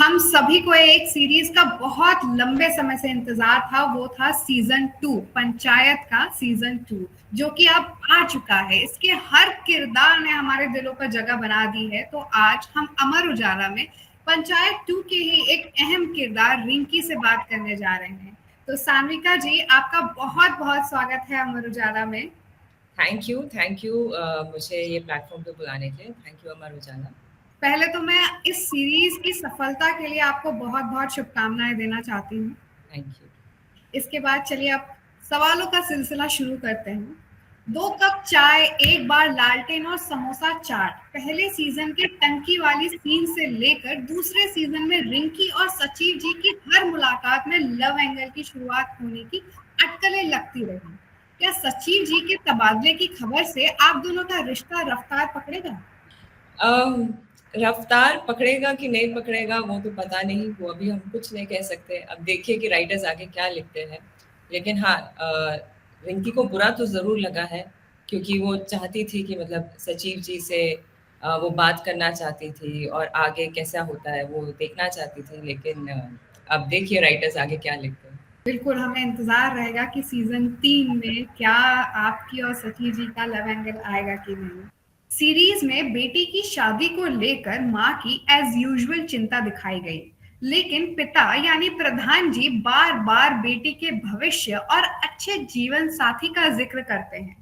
हम सभी को एक सीरीज का बहुत लंबे समय से इंतजार था। वो था सीजन 2, पंचायत का सीजन 2, जो कि अब आ चुका है। इसके हर किरदार ने हमारे दिलों पर जगह बना दी है। तो आज हम अमर उजाला में पंचायत 2 के ही एक अहम किरदार रिंकी से बात करने जा रहे हैं। तो सान्विका जी, आपका बहुत बहुत स्वागत है अमर उजाला में। थैंक यू मुझे ये प्लेटफॉर्म पे बुलाने के लिए। Thank you Amar Ujala. पहले तो मैं इस सीरीज की सफलता के लिए आपको बहुत बहुत शुभकामनाएं देना चाहती हूँ। Thank you. इसके बाद चलिए अब सवालों का सिलसिला शुरू करते हैं। 2 कप चाय, एक बार लालटेन और समोसा चाट। पहले सीजन के टंकी वाली सीन से लेकर दूसरे सीजन में रिंकी और सचिव जी की हर मुलाकात में लव एंगल की शुरुआत होने की अटकलें लगती रही। क्या सचिव जी के तबादले की खबर से आप दोनों का रिश्ता रफ्तार पकड़ेगा? रफ्तार पकड़ेगा कि नहीं पकड़ेगा वो तो पता नहीं, वो अभी हम कुछ नहीं कह सकते। अब देखिए कि राइटर्स आगे क्या लिखते हैं। लेकिन हाँ, रिंकी को बुरा तो ज़रूर लगा है, क्योंकि वो चाहती थी कि मतलब सचिव जी से वो बात करना चाहती थी और आगे कैसा होता है वो देखना चाहती थी। लेकिन अब देखिए राइटर्स आगे क्या लिखते हैं। बिल्कुल, हमें इंतजार रहेगा कि सीजन 3 में क्या आपकी और सची जी का लव एंगल आएगा कि नहीं। सीरीज में बेटी की शादी को लेकर माँ की एज यूजुअल चिंता दिखाई गई, लेकिन पिता यानी प्रधान जी बार बार बेटी के भविष्य और अच्छे जीवन साथी का जिक्र करते हैं।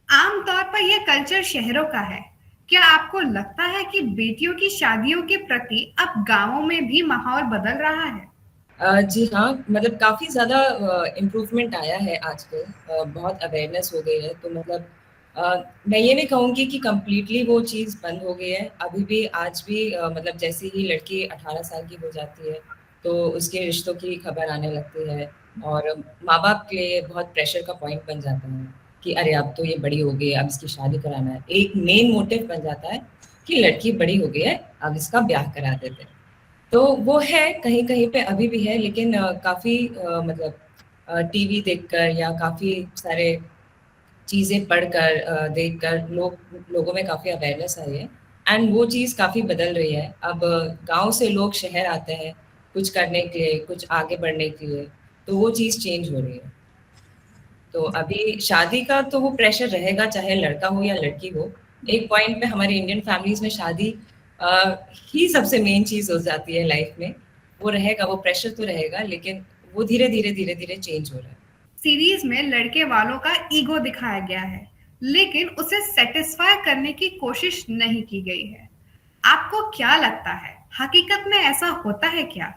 आमतौर पर यह कल्चर शहरों का है। क्या आपको लगता है कि बेटियों की शादियों के प्रति अब गांवों में भी माहौल बदल रहा है? जी हाँ, मतलब काफ़ी ज़्यादा इम्प्रूवमेंट आया है आजकल। बहुत अवेयरनेस हो गई है। तो मतलब मैं ये नहीं कहूँगी कि कंप्लीटली वो चीज़ बंद हो गई है। अभी भी आज भी मतलब जैसे ही लड़की 18 साल की हो जाती है, तो उसके रिश्तों की खबर आने लगती है और माँ-बाप के लिए बहुत प्रेशर का पॉइंट बन जाता है कि अरे अब तो ये बड़ी हो गई है, अब इसकी शादी कराना है। एक मेन मोटिव बन जाता है कि लड़की बड़ी हो गई है, अब इसका ब्याह करा देते हैं। तो वो है कहीं-कहीं पे अभी भी है, लेकिन काफ़ी मतलब टीवी देखकर या काफ़ी सारे चीज़ें पढ़कर देखकर लोगों में काफ़ी अवेयरनेस आई है एंड वो चीज़ काफ़ी बदल रही है। अब गाँव से लोग शहर आते हैं, कुछ करने के लिए, कुछ आगे बढ़ने के लिए, तो वो चीज़ चेंज हो रही है। तो अभी शादी का तो वो प्रेशर रहेगा, चाहे लड़का हो या लड़की हो। एक पॉइंट पे हमारे इंडियन फैमिलीज़ में शादी ही सबसे मेन चीज़ हो जाती है लाइफ में। वो रहेगा, वो प्रेशर तो रहेगा, लेकिन वो धीरे-धीरे चेंज हो रहा है। सीरीज में लड़के वालों का ईगो दिखाया गया है, लेकिन उसे सेटिस्फाई करने की कोशिश नहीं की गई है। आपको क्या लगता है, हकीकत में ऐसा होता है क्या?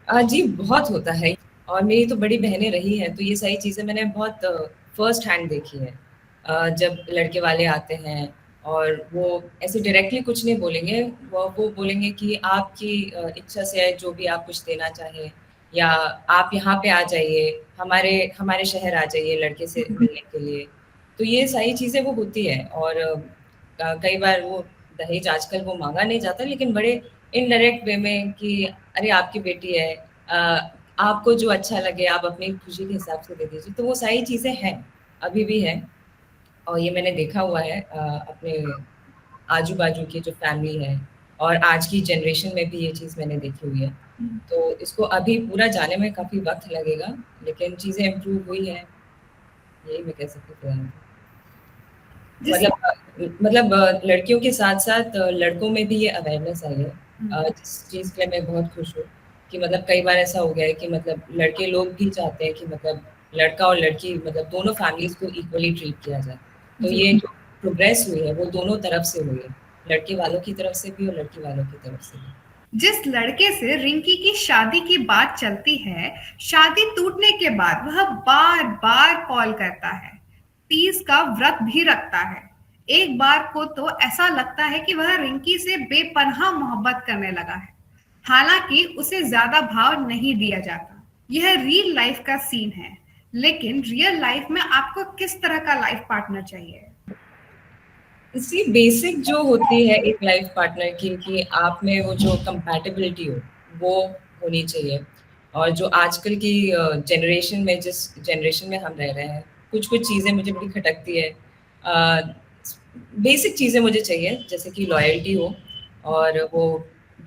जी, बहुत होता है और मेरी तो बड़ी बहनें रही हैं, तो ये सारी चीज़ें मैंने बहुत फ़र्स्ट हैंड देखी है। जब लड़के वाले आते हैं और वो ऐसे डायरेक्टली कुछ नहीं बोलेंगे, वो बोलेंगे कि आपकी इच्छा से है, जो भी आप कुछ देना चाहें या आप यहाँ पे आ जाइए, हमारे हमारे शहर आ जाइए लड़के से मिलने के लिए। तो ये सारी चीज़ें वो होती है और कई बार वो दहेज आजकल वो माँगा नहीं जाता, लेकिन बड़े इनडायरेक्ट वे में कि अरे आपकी बेटी है, आपको जो अच्छा लगे आप अपनी खुशी के हिसाब से दे दीजिए। तो वो सारी चीज़ें हैं, अभी भी हैं और ये मैंने देखा हुआ है अपने आजू-बाजू की जो फैमिली है और आज की जनरेशन में भी ये चीज़ मैंने देखी हुई है। तो इसको अभी पूरा जाने में काफ़ी वक़्त लगेगा, लेकिन चीज़ें इम्प्रूव हुई हैं, यही मैं कह सकती हूँ फिलहाल। जिस लड़कियों के साथ-साथ लड़कों में भी ये अवेयरनेस आई है। जिस चीज़ के लिए मैं बहुत खुश हूँ कि मतलब कई बार ऐसा हो गया है कि मतलब लड़के लोग भी चाहते हैं कि मतलब लड़का और लड़की मतलब दोनों फैमिलीज़ को इक्वली ट्रीट किया जाए। तो जी, ये जो प्रोग्रेस हुई है वो दोनों तरफ से हुई है, लड़के वालों की तरफ से भी और लड़की वालों की तरफ से भी। जिस लड़के से रिंकी की शादी की बात चलती है, शादी टूटने के बाद वह बार बार कॉल करता है, 30 का व्रत भी रखता है। एक बार को तो ऐसा लगता है कि वह रिंकी से बेपनाह मोहब्बत करने लगा है, हालांकि उसे ज्यादा भाव नहीं दिया जाता। यह रियल लाइफ का सीन है, लेकिन रियल लाइफ में आपको किस तरह का लाइफ पार्टनर चाहिए? इसी बेसिक जो होती है एक लाइफ पार्टनर की कि आप में वो जो कंपैटिबिलिटी हो, वो होनी चाहिए। और जो आजकल की जनरेशन में जिस जनरेशन में हम रह रहे हैं, कुछ-कुछ चीज़ें मुझे बड़ी खटकती है। बेसिक चीज़ें मुझे चाहिए, जैसे कि लॉयल्टी हो और वो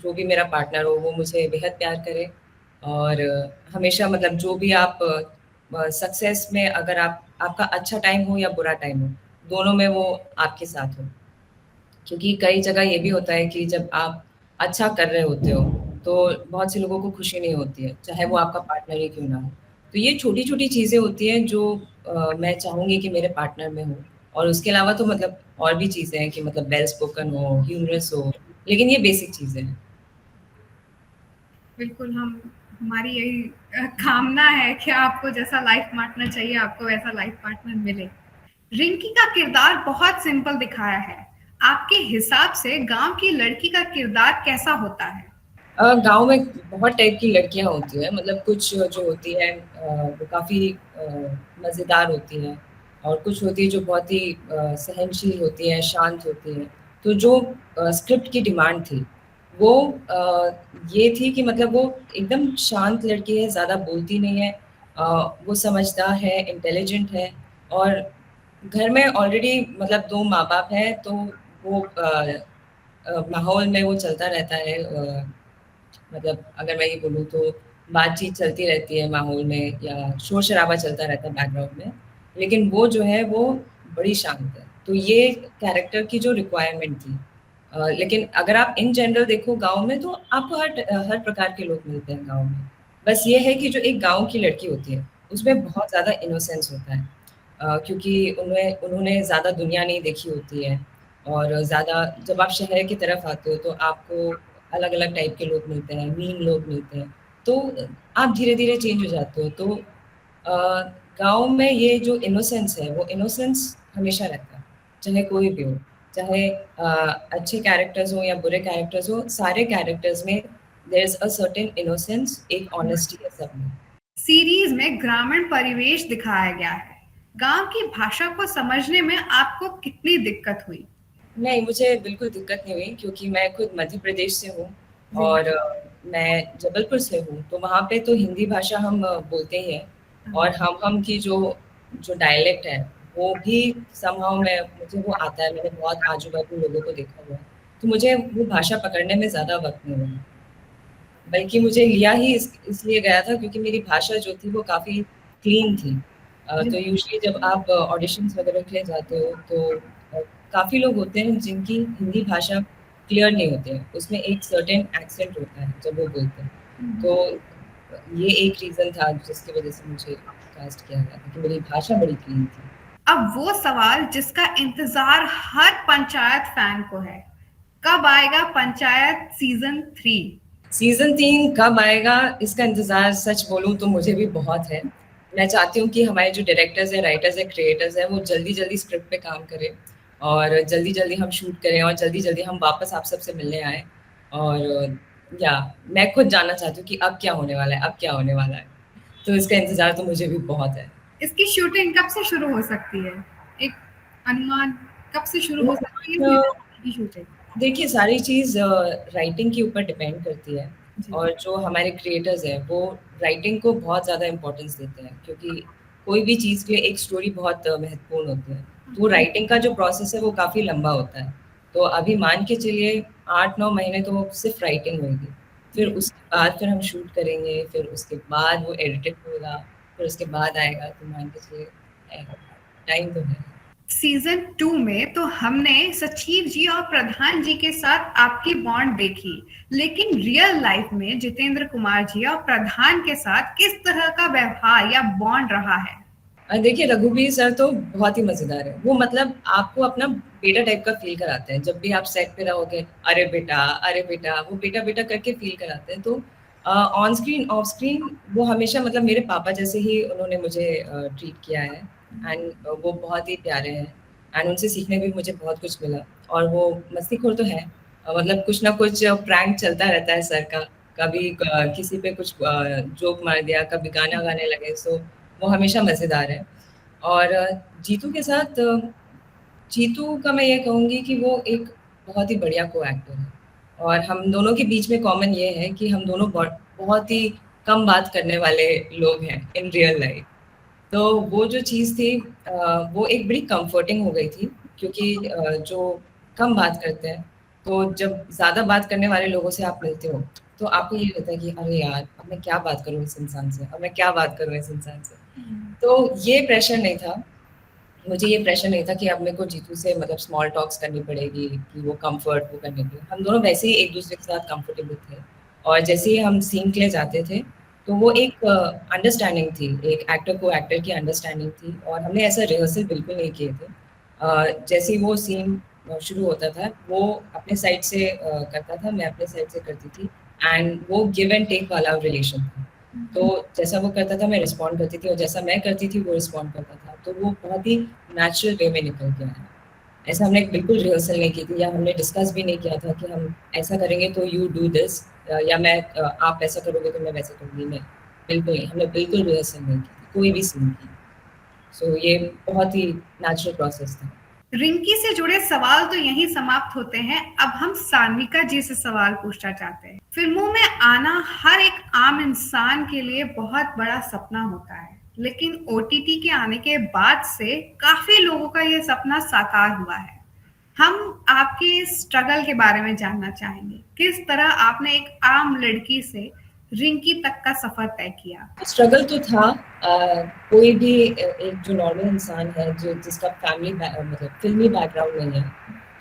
जो भी मेरा पार्टनर हो वो मुझे बेहद प्यार करे और हमेशा मतलब जो भी आप सक्सेस में अगर आप आपका अच्छा टाइम हो या बुरा टाइम हो, दोनों में वो आपके साथ हो। क्योंकि कई जगह ये भी होता है कि जब आप अच्छा कर रहे होते हो, तो बहुत से लोगों को खुशी नहीं होती है, चाहे वो आपका पार्टनर ही क्यों ना हो। तो ये छोटी-छोटी चीज़ें होती हैं जो मैं चाहूँगी कि मेरे पार्टनर में हो और उसके अलावा तो मतलब और भी चीज़ें हैं कि मतलब वेल स्पोकन हो, ह्यूमरस हो, लेकिन ये बेसिक चीज़ें हैं। बिल्कुल, हम हमारी यही कामना है कि आपको जैसा लाइफ पार्टनर चाहिए, आपको वैसा लाइफ पार्टनर मिले। रिंकी का किरदार बहुत सिंपल दिखाया है। आपके हिसाब से गाँव की लड़की का किरदार कैसा होता है? गाँव में बहुत टाइप की लड़कियाँ होती हैं, मतलब कुछ जो होती हैं वो काफ़ी मज़ेदार होती हैं और कुछ होती हैं जो बहुत ही सहनशील होती हैं, शांत होती हैं। तो जो स्क्रिप्ट की डिमांड थी, वो ये थी कि मतलब वो एकदम शांत लड़की है, ज़्यादा बोलती नहीं है, वो समझदार है, इंटेलिजेंट है और घर में ऑलरेडी मतलब 2 माँ-बाप हैं, तो वो माहौल में वो चलता रहता है मतलब अगर मैं ये बोलूँ तो बातचीत चलती रहती है माहौल में या शोर-शराबा चलता रहता है बैकग्राउंड में। लेकिन वो जो है वो बड़ी शांत है। तो ये कैरेक्टर की जो रिक्वायरमेंट थी। लेकिन अगर आप इन जनरल देखो गाँव में तो आपको हर प्रकार के लोग मिलते हैं गाँव में। बस ये है कि जो एक गाँव की लड़की होती है, उसमें बहुत ज़्यादा इनोसेंस होता है। क्योंकि उन्हें उन्होंने ज़्यादा दुनिया नहीं देखी होती है और ज़्यादा जब आप शहर की तरफ आते हो तो आपको अलग-अलग टाइप के लोग मिलते हैं, मीन लोग मिलते हैं, तो आप धीरे-धीरे चेंज हो जाते हो। तो गाँव में ये जो इनोसेंस है, वो इनोसेंस हमेशा रहता है, चाहे कोई भी हो। चाहे अच्छे कैरेक्टर्स हों या बुरे कैरेक्टर्स हों, सारे कैरेक्टर्स में there is a certain innocence, एक ऑनेस्टी है सब में। सीरीज में ग्रामीण परिवेश दिखाया गया है। गाँव की भाषा को समझने में आपको कितनी दिक्कत हुई? नहीं, मुझे बिल्कुल दिक्कत नहीं हुई क्योंकि मैं खुद मध्य प्रदेश से हूँ जी। और मैं जबलपुर से हूँ, तो वहाँ पे तो हिंदी भाषा हम बोलते ही हैं और हम की जो जो डायलेक्ट है, वो भी समहाउ मैं मुझे वो आता है, मैंने बहुत आजू-बाजू लोगों को देखा हुआ है, तो मुझे वो भाषा पकड़ने में ज़्यादा वक़्त नहीं लगा। बल्कि मुझे लिया ही इसलिए गया था क्योंकि मेरी भाषा जो थी वो काफ़ी क्लीन थी। जी। तो यूजुअली जब आप ऑडिशंस वगैरह के लिए जाते हो तो अ, काफ़ी लोग होते हैं जिनकी हिंदी भाषा क्लियर नहीं होती है। उसमें एक सर्टेन एक्सेंट होता है जब वो बोलते हैं। तो ये एक रीज़न था जिसकी वज़ह से मुझे कास्ट किया गया था कि मेरी भाषा बड़ी क्लीन थी। अब वो सवाल जिसका इंतजार हर पंचायत फैन को है, कब आएगा पंचायत सीजन 3? सीज़न 3 कब आएगा इसका इंतज़ार सच बोलूँ तो मुझे भी बहुत है। मैं चाहती हूँ कि हमारे जो डायरेक्टर्स हैं, राइटर्स हैं, क्रिएटर्स हैं, वो जल्दी-जल्दी स्क्रिप्ट पे काम करें और जल्दी-जल्दी हम शूट करें और जल्दी-जल्दी हम वापस आप सबसे मिलने आएँ और या मैं खुद जानना चाहती हूँ कि अब क्या होने वाला है अब क्या होने वाला है? तो इसका इंतज़ार तो मुझे भी बहुत है। इसकी शूटिंग कब से शुरू हो सकती है? एक अनुमान कब से शुरू वो हो सकती है सीजन 3 की शूटिंग? देखिए, सारी चीज़ राइटिंग के ऊपर डिपेंड करती है जी। और जो हमारे क्रिएटर्स हैं, वो राइटिंग को बहुत ज़्यादा इम्पोर्टेंस देते हैं क्योंकि कोई भी चीज़ के लिए एक स्टोरी बहुत महत्वपूर्ण होती है। तो राइटिंग का जो प्रोसेस है, वो काफ़ी लंबा होता है। तो अभी मान के चलिए 8-9 महीने तो सिर्फ़ राइटिंग होएगी। फिर जी। उसके बाद फिर हम शूट करेंगे, फिर उसके बाद वो एडिटेड होगा, फिर उसके बाद आएगा, तो मान के चलिए टाइम तो है। सीजन 2 में तो हमने सचिव जी और प्रधान जी के साथ आपकी बॉन्ड देखी, लेकिन रियल लाइफ में जितेंद्र कुमार जी और प्रधान के साथ किस तरह का व्यवहार या बॉन्ड रहा है? देखिए रघुवीर सर तो बहुत ही मज़ेदार है। वो मतलब आपको अपना बेटा टाइप का फ़ील कराते हैं। जब भी आप सेट पे रहोगे, अरे बेटा, वो बेटा-बेटा करके फ़ील कराते हैं। तो ऑन स्क्रीन, ऑफ स्क्रीन वो हमेशा मतलब मेरे पापा जैसे ही उन्होंने मुझे ट्रीट किया है एंड वो बहुत ही प्यारे हैं एंड उनसे सीखने भी मुझे बहुत कुछ मिला और वो मस्तीखोर तो हैं। मतलब कुछ ना कुछ प्रैंक चलता रहता है सर का। कभी किसी पे कुछ जोक मार दिया, कभी गाना गाने लगे, सो वो हमेशा मज़ेदार है। और जीतू के साथ जीतू का मैं ये कहूँगी कि वो एक बहुत ही बढ़िया को-एक्टर है और हम दोनों के बीच में कॉमन ये है कि हम दोनों बहुत ही कम बात करने वाले लोग हैं इन रियल लाइफ़। तो वो जो चीज़ थी वो एक बड़ी कम्फ़र्टिंग हो गई थी क्योंकि जो कम बात करते हैं, तो जब ज़्यादा बात करने वाले लोगों से आप मिलते हो, तो आपको ये रहता है कि अरे यार! अब मैं क्या बात करूँ इस इंसान से, अब मैं क्या बात करूँ इस इंसान से। तो ये प्रेशर नहीं था, मुझे ये प्रेशर नहीं था कि अब मेरे को जीतू से मतलब स्मॉल टॉक्स करनी पड़ेगी कि वो कम्फर्ट वो करने के लिए। हम दोनों वैसे ही एक-दूसरे के साथ कंफर्टेबल थे और जैसे ही हम सीन के लिए जाते थे, तो वो एक अंडरस्टैंडिंग थी, एक एक्टर को एक्टर की अंडरस्टैंडिंग थी और हमने ऐसा रिहर्सल बिल्कुल नहीं किए थे। जैसे ही वो सीन शुरू होता था, वो अपने साइड से करता था, मैं अपने साइड से करती थी एंड वो गिव एंड टेक वाला रिलेशन था। तो जैसा वो करता था मैं रिस्पॉन्ड करती थी और जैसा मैं करती थी वो रिस्पॉन्ड करता था। तो वो बहुत ही नेचुरल वे में निकल के आया। ऐसा हमने बिल्कुल रिहर्सल नहीं की थी या हमने डिस्कस भी नहीं किया था कि हम ऐसा करेंगे तो यू डू दिस या मैं आप ऐसा करोगे तो मैं वैसा करूँगी, नहीं। बिल्कुल नहीं, हमने बिल्कुल रिहर्सल नहीं की थी, कोई भी सीन की। सो ये बहुत ही नेचुरल प्रोसेस था। रिंकी से जुड़े सवाल तो यहीं समाप्त होते हैं। अब हम सान्विका जी से सवाल पूछना चाहते हैं। फिल्मों में आना हर एक आम इंसान के लिए बहुत बड़ा सपना होता है, लेकिन ओटीटी के आने के बाद से काफी लोगों का ये सपना साकार हुआ है। हम आपके स्ट्रगल के बारे में जानना चाहेंगे। किस तरह आपने एक आम लड़की से रिंकी तक का सफर तय किया? स्ट्रगल तो था। कोई भी एक जो नॉर्मल इंसान है जो जिसका फैमिली मतलब फ़िल्मी बैकग्राउंड नहीं है,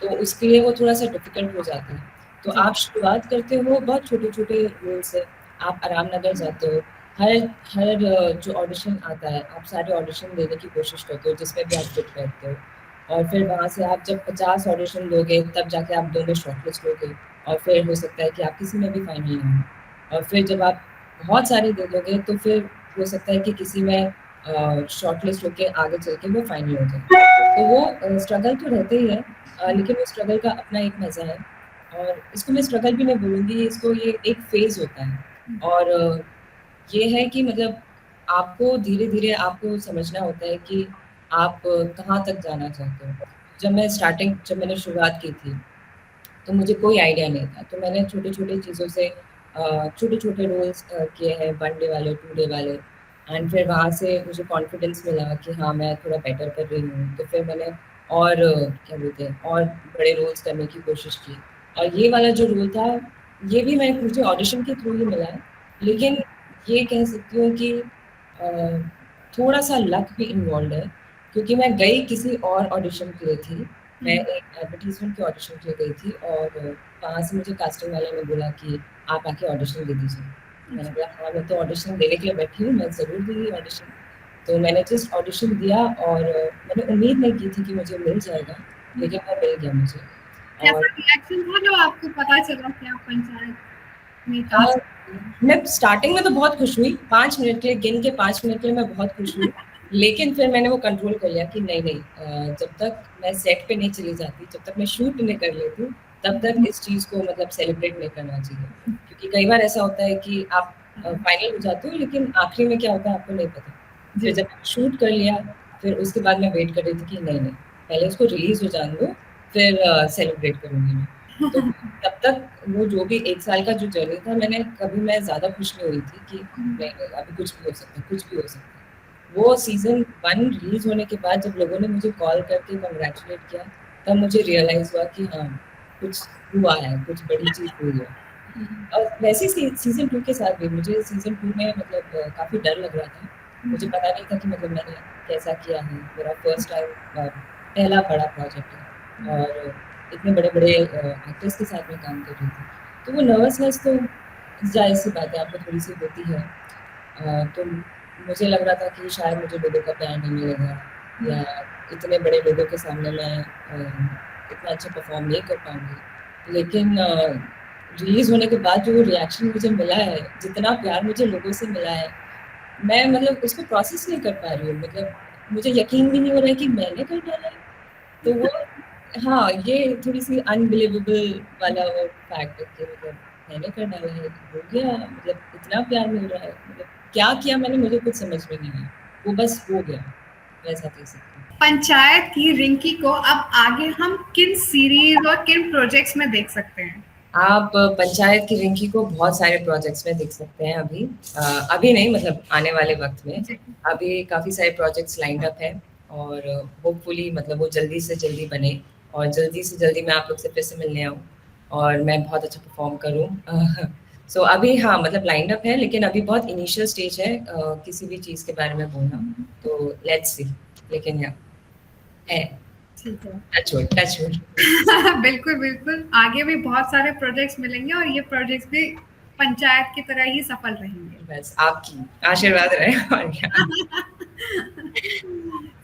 तो उसके लिए वो थोड़ा-सा डिफ़िकल्ट हो जाता है। तो जी। आप शुरुआत करते हो बहुत छोटे-छोटे रोल से, आप आराम नगर जाते हो, हर हर जो ऑडिशन आता है, आप सारे ऑडिशन देने की कोशिश करते हो जिसमें भी आप फिट बैठते हो। और फिर वहाँ से आप जब 50 ऑडिशन दोगे तब जाके आप 2 में शॉर्टलिस्ट होगे और फिर हो सकता है कि आप किसी में भी फाइनल ना हो। और फिर जब आप बहुत सारे दे दोगे तो फिर हो सकता है कि किसी में शॉर्टलिस्ट होके आगे चल के वो फाइनल हो जाए। तो वो स्ट्रगल तो रहते ही है, लेकिन वो स्ट्रगल का अपना एक मज़ा है और इसको मैं स्ट्रगल भी नहीं बोलूँगी, इसको ये एक फ़ेज़ होता है और ये है कि मतलब आपको धीरे-धीरे आपको समझना होता है कि आप कहाँ तक जाना चाहते हो। जब मैंने शुरुआत की थी तो मुझे कोई आइडिया नहीं था। तो मैंने छोटे-छोटे चीज़ों से छोटे-छोटे रोल्स किए हैं 1 डे वाले, 2 डे वाले एंड फिर वहाँ से मुझे कॉन्फिडेंस मिला कि हाँ, मैं थोड़ा बेटर कर रही हूँ। तो फिर मैंने और क्या बोलते हैं और बड़े रोल्स करने की कोशिश की। और ये वाला जो रोल था, ये भी मैं मुझे ऑडिशन के थ्रू ही मिला है। लेकिन ये कह सकती हूँ कि थोड़ा-सा लक भी इन्वॉल्व्ड है क्योंकि मैं गई किसी और ऑडिशन के लिए थी। मैं एक एडवर्टाइज़मेंट के ऑडिशन के लिए गई थी और वहाँ से मुझे कास्टिंग वाले ने बोला कि आप आके ऑडिशन दे दीजिए। तो मैंने बोला हाँ, मैं तो ऑडिशन देने के लिए बैठी हूँ, मैं ज़रूर दूँगी ऑडिशन। तो मैंने जस्ट ऑडिशन दिया और मैंने उम्मीद नहीं की थी कि मुझे मिल जाएगा, लेकिन वो मिल गया मुझे। और कैसा रिएक्शन था जब आपको पता चला कि आप पंचायत में हाँ, कास्ट हुए? मैं स्टार्टिंग में तो बहुत खुश हुई, 5 मिनट के लिए गिन के 5 मिनट के लिए मैं बहुत खुश हुई। लेकिन फिर मैंने वो कंट्रोल कर लिया कि नहीं, जब तक मैं सेट पे नहीं चली जाती, जब तक मैं शूट नहीं कर लेती हूँ, तब तक इस चीज़ को मतलब सेलिब्रेट नहीं करना चाहिए। क्योंकि कई बार ऐसा होता है कि आप फाइनल हो जाते हो लेकिन आखिरी में क्या होता है आपको नहीं पता। फिर जी। जब मैंने शूट कर लिया, फिर उसके बाद मैं वेट कर रही थी कि नहीं, पहले उसको रिलीज़ हो जाने दो, फिर सेलिब्रेट करूँगी मैं। तो तब तक वो जो भी 1 साल का जो जर्नी था कभी मैं ज़्यादा खुश नहीं हुई थी कि नहीं, अभी कुछ भी हो सकता है, कुछ भी हो सकता है। वो सीज़न 1 रिलीज़ होने के बाद जब लोगों ने मुझे कॉल करके कांग्रेचुलेट किया, तब मुझे रियलाइज़ हुआ कि हाँ, कुछ हुआ है, कुछ बड़ी चीज़ हुई है। और वैसे ही सीज़न 2 के साथ भी मुझे सीज़न 2 में मतलब काफ़ी डर लग रहा था। मुझे पता नहीं था कि मतलब मैंने कैसा किया है, मेरा फर्स्ट टाइम पहला बड़ा प्रोजेक्ट है और इतने बड़े-बड़े एक्टर्स के साथ मैं काम कर रही थी। तो वो नर्वसनेस तो ज़ाहिर-सी बात है आपको थोड़ी-सी होती है। तो मुझे लग रहा था कि शायद मुझे लोगों का प्यार नहीं मिलेगा या इतने बड़े लोगों के सामने मैं इतना अच्छा परफ़ॉर्म नहीं कर पाऊँगी। लेकिन रिलीज़ होने के बाद जो रिएक्शन मुझे मिला है, जितना प्यार मुझे लोगों से मिला है, मैं मतलब उसको प्रोसेस नहीं कर पा रही हूँ। मतलब मुझे यकीन भी नहीं हो रहा है कि मैंने कर डाला है। तो वो हाँ, ये थोड़ी-सी अनबिलीवेबल वाला वो फैक्ट है कि मतलब मैंने कर डाला है, हो गया मतलब इतना प्यार मिल रहा है, मतलब क्या किया मैंने मुझे कुछ समझ में नहीं आया। वो बस हो गया, वैसा कह सकती हूँ। पंचायत की रिंकी को अब आगे हम किन सीरीज और किन प्रोजेक्ट्स में देख सकते हैं? आप पंचायत की रिंकी को बहुत सारे प्रोजेक्ट्स में देख सकते हैं अभी। अभी नहीं मतलब आने वाले वक़्त में। जी। अभी काफ़ी सारे प्रोजेक्ट्स लाइन्ड अप हैं और होपफुली मतलब वो जल्दी से जल्दी बने और जल्दी से जल्दी मैं आप लोग से फिर से मिलने आऊँ। और मैं बहुत अच्छा परफ़ॉर्म करूँ। सो अभी हाँ, मतलब लाइन्ड अप है, लेकिन अभी बहुत इनिशियल स्टेज है किसी भी चीज़ के बारे में बोलना, तो लेट्स सी। लेकिन है। ठीक है। Touch wood, touch wood. बिल्कुल, बिल्कुल। आगे भी बहुत सारे प्रोजेक्ट्स मिलेंगे और ये प्रोजेक्ट्स भी पंचायत की तरह ही सफल रहेंगे। बस आपकी आशीर्वाद रहे और क्या।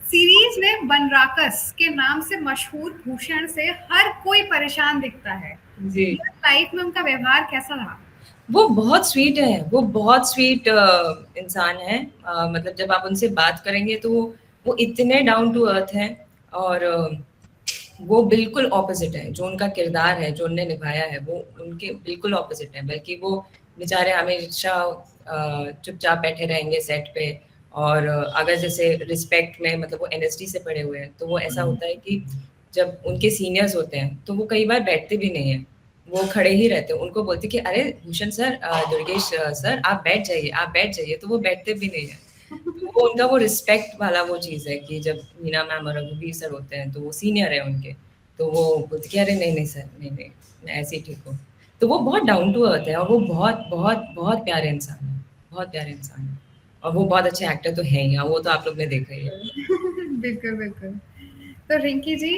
सीरीज में बनराकस के नाम से मशहूर भूषण से हर कोई परेशान दिखता है। जी। रियल लाइफ में उनका व्यवहार कैसा रहा? वो बहुत स्वीट है, वो बहुत स्वीट इंसान है। मतलब जब आप उनसे बात करेंगे तो वो इतने डाउन टू अर्थ हैं और वो बिल्कुल ऑपोज़िट है, जो उनका किरदार है, जो उन्होंने निभाया है, वो उनके बिल्कुल ऑपोज़िट है, बल्कि वो बेचारे हमेशा चुपचाप बैठे रहेंगे सेट पे और अगर जैसे रिस्पेक्ट में मतलब वो एनएसडी से पढ़े हुए हैं, तो वो ऐसा होता है कि जब उनके सीनियर्स होते हैं, तो वो कई बार बैठते भी नहीं हैं, वो खड़े ही रहते हैं। उनको बोलते हैं कि अरे भूषण सर दुर्गेश सर आप बैठ जाइए, तो वो बैठते भी नहीं हैं। तो वो उनका वो रिस्पेक्ट वाला वो चीज़ है कि जब मीना मैम और रघुवीर सर होते हैं, तो वो सीनियर हैं उनके, तो वो बोलते कि अरे नहीं, नहीं सर, नहीं, नहीं, मैं ऐसे ही ठीक हूँ। तो वो बहुत डाउन टू अर्थ है और वो बहुत, बहुत, बहुत प्यारे इंसान हैं, बहुत प्यारे इंसान हैं। और वो बहुत अच्छे एक्टर तो हैं ही, वो तो आप लोग ने देखा ही है। बिल्कुल, बिल्कुल। तो रिंकी जी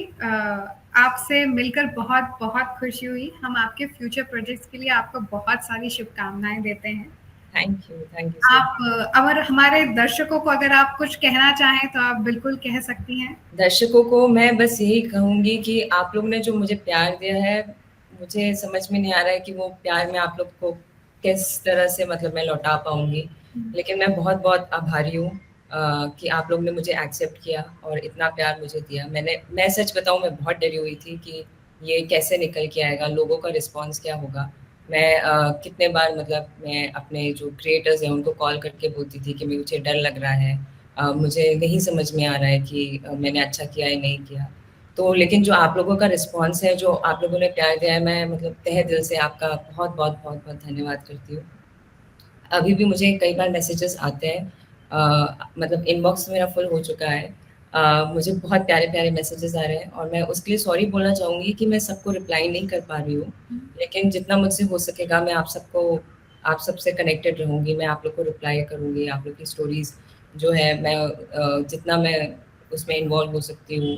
आपसे मिलकर बहुत-बहुत खुशी हुई। हम आपके फ्यूचर प्रोजेक्ट्स के लिए आपको बहुत सारी शुभकामनाएँ देते हैं। थैंक यू सो आप अगर हमारे दर्शकों को अगर आप कुछ कहना चाहें तो आप बिल्कुल कह सकती हैं। दर्शकों को मैं बस यही कहूँगी कि आप लोग ने जो मुझे प्यार दिया है, मुझे समझ में नहीं आ रहा है कि वो प्यार मैं आप लोग को किस तरह से मतलब मैं लौटा पाऊँगी। लेकिन मैं बहुत-बहुत आभारी हूँ कि आप लोग ने मुझे एक्सेप्ट किया और इतना प्यार मुझे दिया। मैं सच बताऊँ मैं बहुत डरी हुई थी कि ये कैसे निकल के आएगा, लोगों का रिस्पॉन्स क्या होगा। मैं कितने बार मतलब मैं अपने जो क्रिएटर्स हैं उनको कॉल करके बोलती थी कि मुझे डर लग रहा है। मुझे नहीं समझ में आ रहा है कि मैंने अच्छा किया या नहीं किया। तो लेकिन जो आप लोगों का रिस्पॉन्स है, जो आप लोगों ने प्यार दिया है, मैं मतलब तहे दिल से आपका बहुत-बहुत, बहुत-बहुत धन्यवाद करती हूँ। अभी भी मुझे कई बार मैसेजेस आते हैं मतलब इनबॉक्स मेरा फुल हो चुका है। मुझे बहुत प्यारे-प्यारे मैसेजेस आ रहे हैं और मैं उसके लिए सॉरी बोलना चाहूँगी कि मैं सबको रिप्लाई नहीं कर पा रही हूँ। लेकिन जितना मुझसे हो सकेगा मैं आप सबसे कनेक्टेड रहूँगी, मैं आप लोग को रिप्लाई करूँगी, आप लोग की स्टोरीज़ जो है मैं जितना मैं उसमें इन्वॉल्व हो सकती हूँ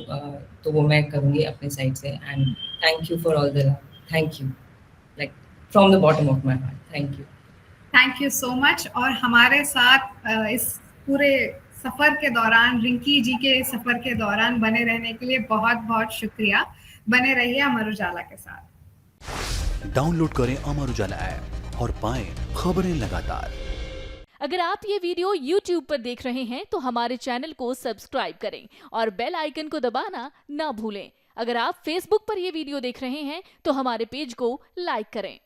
तो वो मैं करूँगी अपने साइड से and thank you for all the love. Thank you, like from the bottom of my heart, thank you. Thank you so much और हमारे साथ इस पूरे सफ़र के दौरान रिंकी जी के सफ़र के दौरान बने रहने के लिए बहुत-बहुत शुक्रिया। बने रहिए अमर उजाला के साथ। डाउनलोड करें अमर उजाला ऐप और पाएं खबरें लगातार। अगर आप ये वीडियो YouTube पर देख रहे हैं तो हमारे चैनल को सब्सक्राइब करें और बेल आइकन को दबाना ना भूलें। अगर आप Facebook पर ये वीडियो देख रहे हैं तो हमारे पेज को लाइक करें।